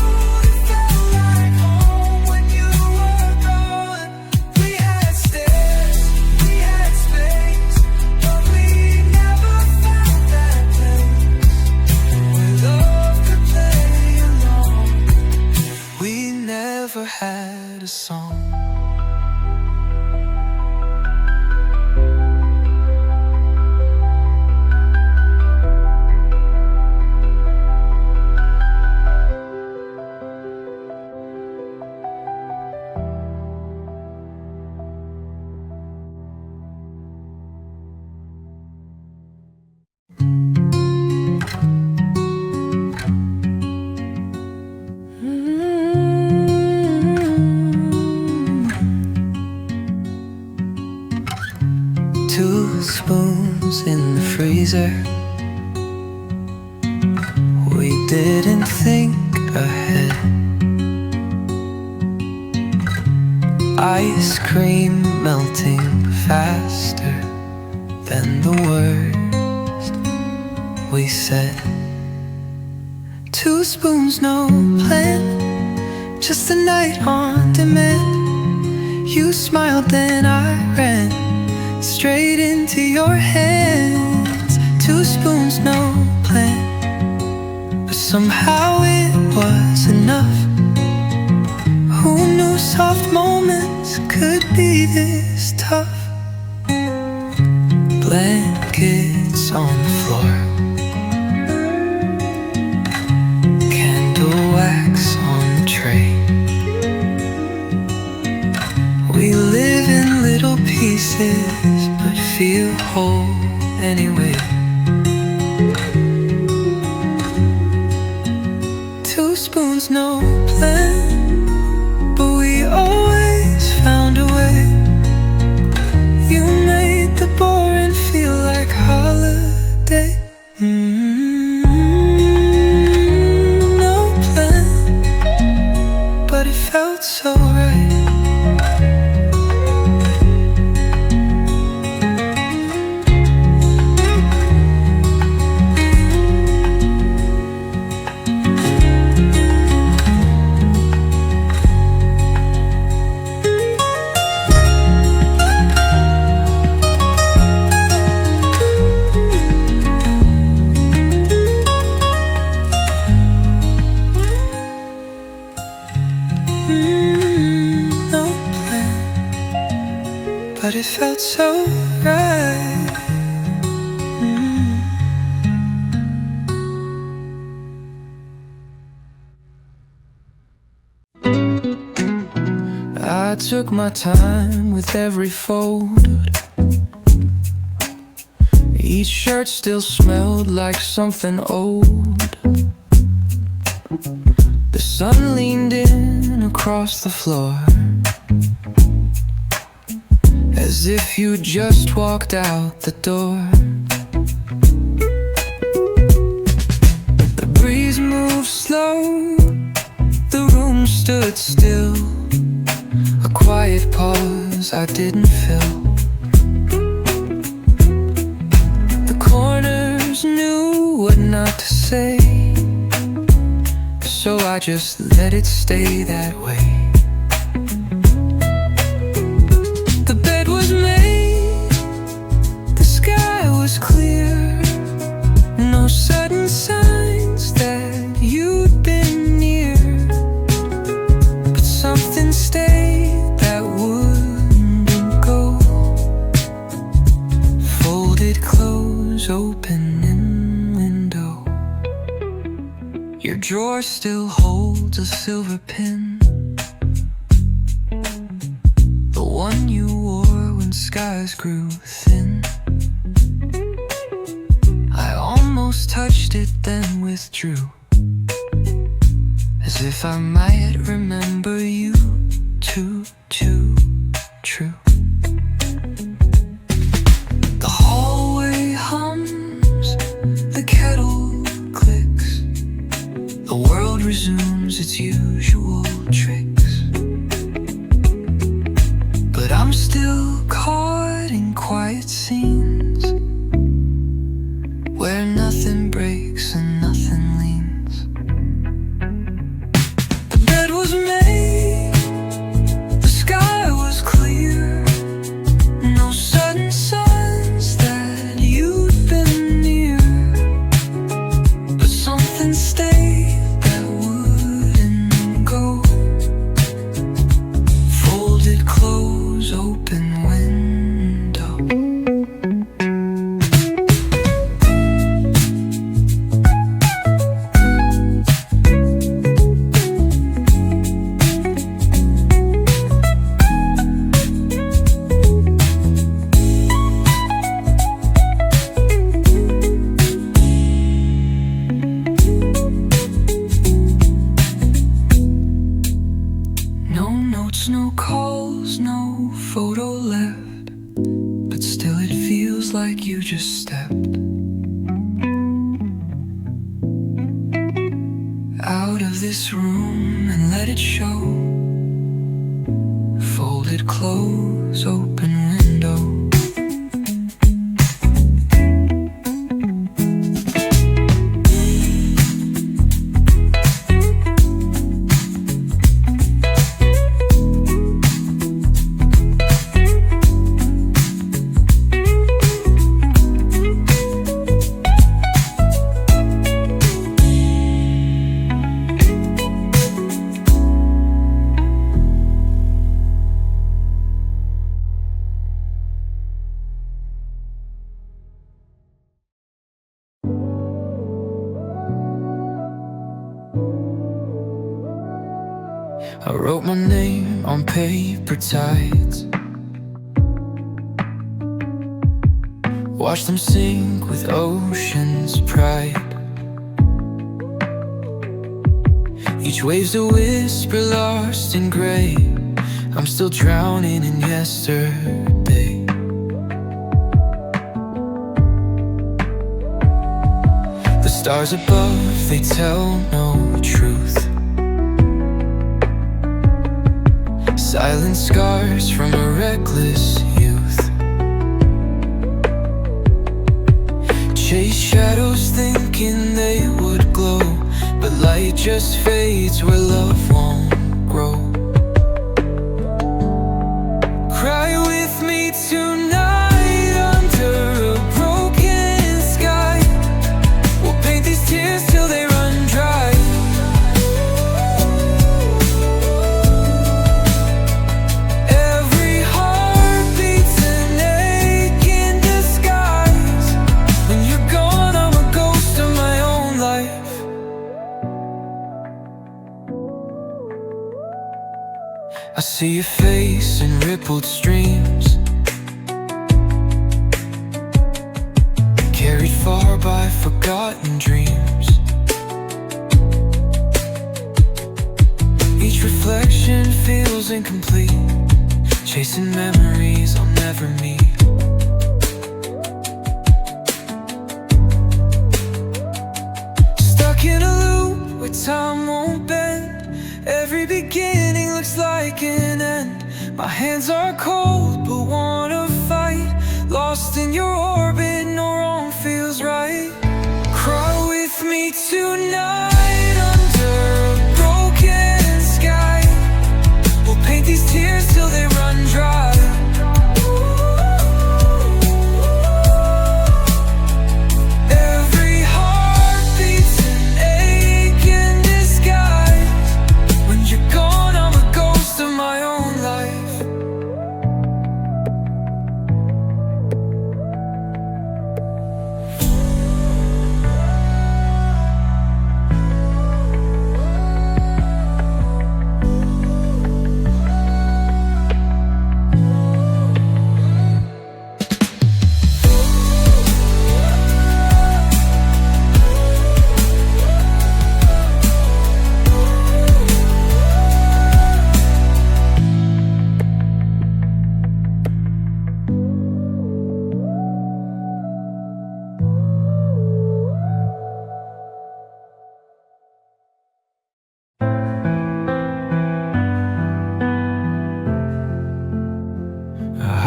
that felt like home when you were gone. We had stairs, we had space, but we never found that place where love could play along. We never had a song. Two spoons in the freezer. We didn't think ahead. Ice cream melting faster than the words we said. Two spoons, no plan, just a night on demand. You smiled, then I ran straight into your hands. Two spoons, no plan, but somehow it was enough. Who knew soft moments could be this tough? Blankets on the floor, candle wax on the tray. We live in little pieces, but feel whole anyway. Two spoons, no plan, but we always found a way. You made the boring feel like holiday. No plan, but it felt so right. No plan, but it felt so right. I took my time with every fold. Each shirt still smelled like something old. The sun leaned in across the floor, as if you just walked out the door. The breeze moved slow, the room stood still, a quiet pause I didn't fill. The corners knew what not to say, so I just let it stay that way. The bed was made, the sky was clear, no sudden signs that you'd been near, but something stayed that wouldn't go. Folded clothes open in window. Your drawer still holds a silver pin, the one you wore when skies grew thin. I almost touched it, then withdrew, as if I might remember you too true. The hallway hums, the kettle clicks, the world resumes its usual tricks. But I'm still caught in quiet scenes, where nothing breaks and nothing leans. The bed was made, the sky was clear, no sudden signs that you'd been near, but something stayed that wouldn't go. Folded clothes, open window. No notes, no calls, no photo left, but still it feels like you just stepped out of this room and let it show. Folded clothes, open window. I wrote my name on paper tides, watched them sink with ocean's pride. Each wave's a whisper lost in gray. I'm still drowning in yesterday. The stars above, they tell no truth. Silent scars from a reckless youth. Chase shadows thinking they would glow, but light just fades where love won't grow. Cry with me tonight under a broken sky. We'll paint these tears till they run dry. I see your face in rippled streams, carried far by forgotten dreams. Each reflection feels incomplete, chasing memories I'll never meet. Stuck in a loop where time won't bend. Every beginning looks like an end. My hands are cold but wanna fight. Lost in your orbit, no wrong feels right. Cry with me tonight under a broken sky. We'll paint these tears till they run dry. Every heart beats an ache in disguise. When you're gone, I'm a ghost of my own life.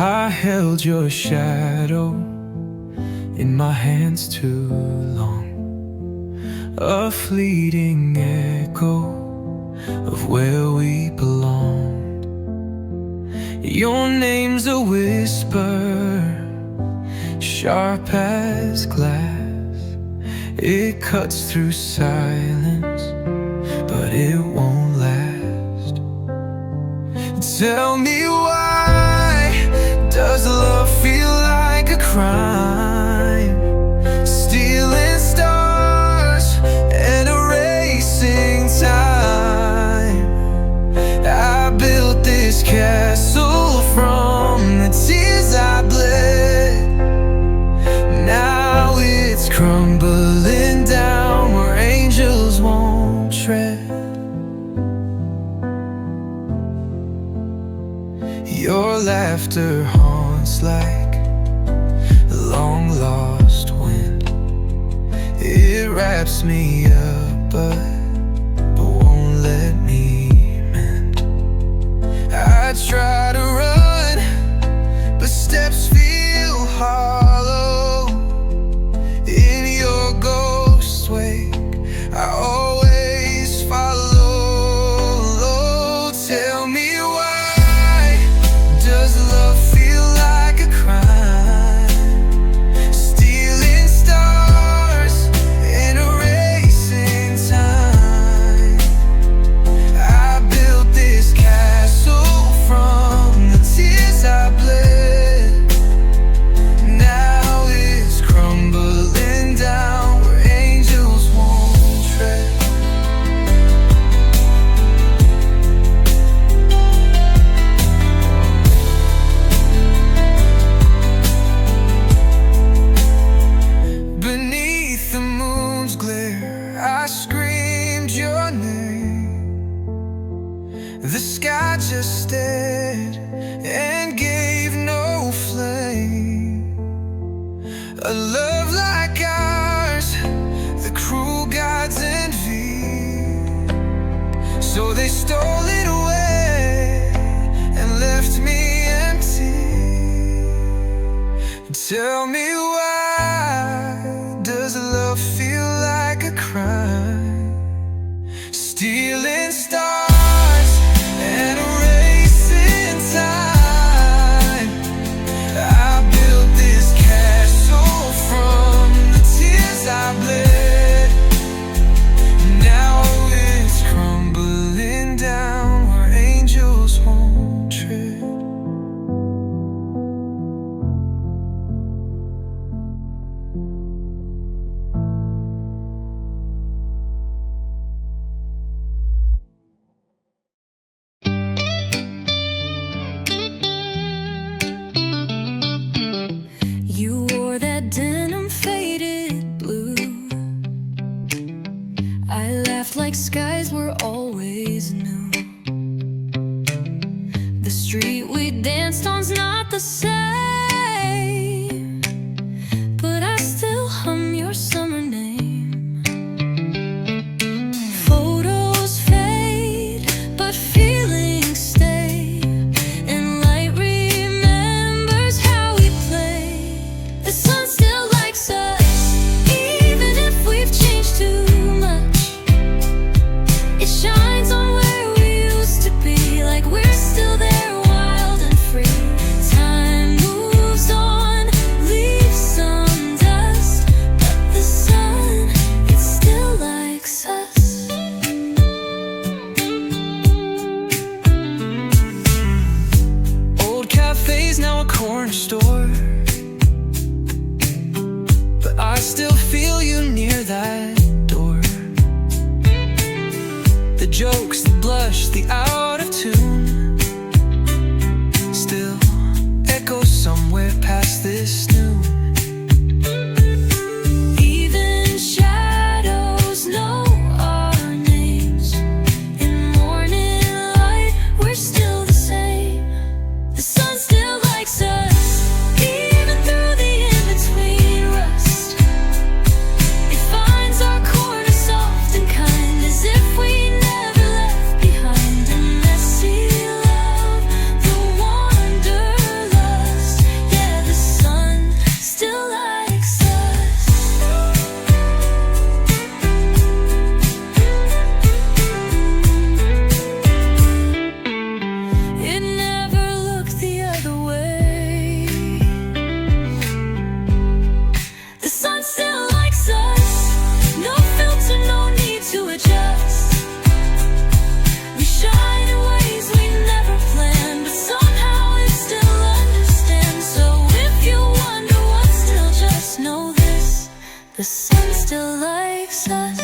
I held your shadow in my hands too long, a fleeting echo of where we belonged. Your name's a whisper, sharp as glass. It cuts through silence, but it won't last. Tell me why does love feel like a crime? Stealing stars and erasing time. I built this castle from the tears I bled. Now it's crumbling down where angels won't tread. Your laughter haunts like a long-lost wind. It wraps me up but won't let me mend. I try to run, but steps feel hollow. In your ghost wake, I always follow. Tell me why does love feel like a crime? Stealing stars and erasing time. I built this castle from the tears I bled. Now it's crumbling down where angels won't tread. Beneath the moon's glare, I screamed your name. The sky just stared and gave no flame. A love like ours, the cruel gods envy. So they stole it away and left me empty. Tell me why does love feel like a crime? Stealing stars and erasing time. I built this castle from the tears I bled. Now it's crumbling down where angels won't tread. the same, but I still hum your summer name. Photos fade, but feelings stay, and light remembers how we play. The sun still likes us, even if we've changed too much. It shines on where we used to be, like we're still there, wild and free. Time moves on, leaves some dust, but the sun, it still likes us. Old cafe's now a corner store, but I still feel you near that door. The jokes, the blush, the out of tune still echo somewhere past this noon. Even shadows know our names. In morning light, we're still the same. The sun still likes us, even through the in-between rust. It finds our corner soft and kind, as if we never left behind. A messy love, the wanderlust. Yeah, the sun still likes us. It never looked the other way. The sun still likes us. No filter, no need to adjust. We shine in ways we never planned, but somehow it still understands. So if you wonder what's still, just know this: the sun still likes us.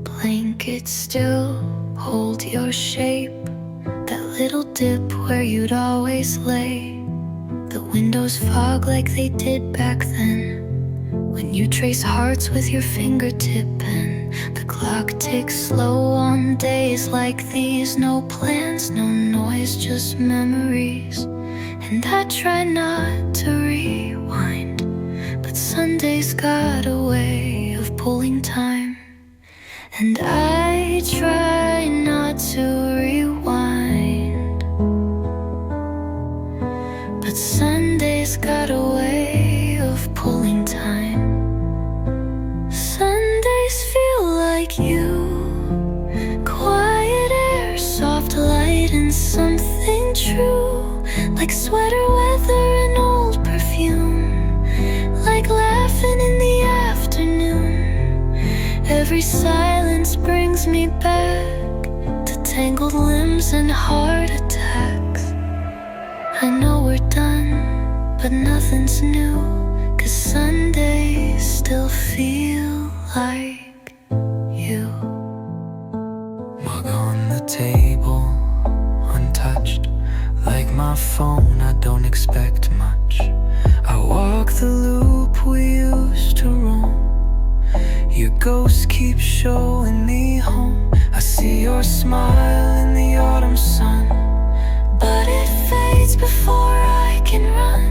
Blankets still hold your shape, that little dip where you'd always lay. The windows fog like they did back then, when you trace hearts with your fingertip, and the clock ticks slow on days like these. No plans, no noise, just memories. And I try not to rewind, but Sunday's got a way of pulling time. And I try not to rewind, but Sunday's got a way of pulling time. Sundays feel like you, quiet air, soft light, and something true, like sweater weather and old perfume, like laughing in the afternoon. Every silence brings me back to tangled limbs and heart attacks. I know we're done, but nothing's new, 'cause Sundays still feel like you. Mug on the table, untouched, like my phone, I don't expect much. I walk the loop we used to roam. Your ghost keeps showing me home. I see your smile in the autumn sun, But it fades before I can run.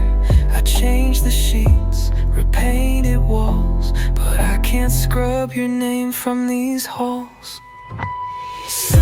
I change the sheets, repainted walls, but I can't scrub your name from these halls. So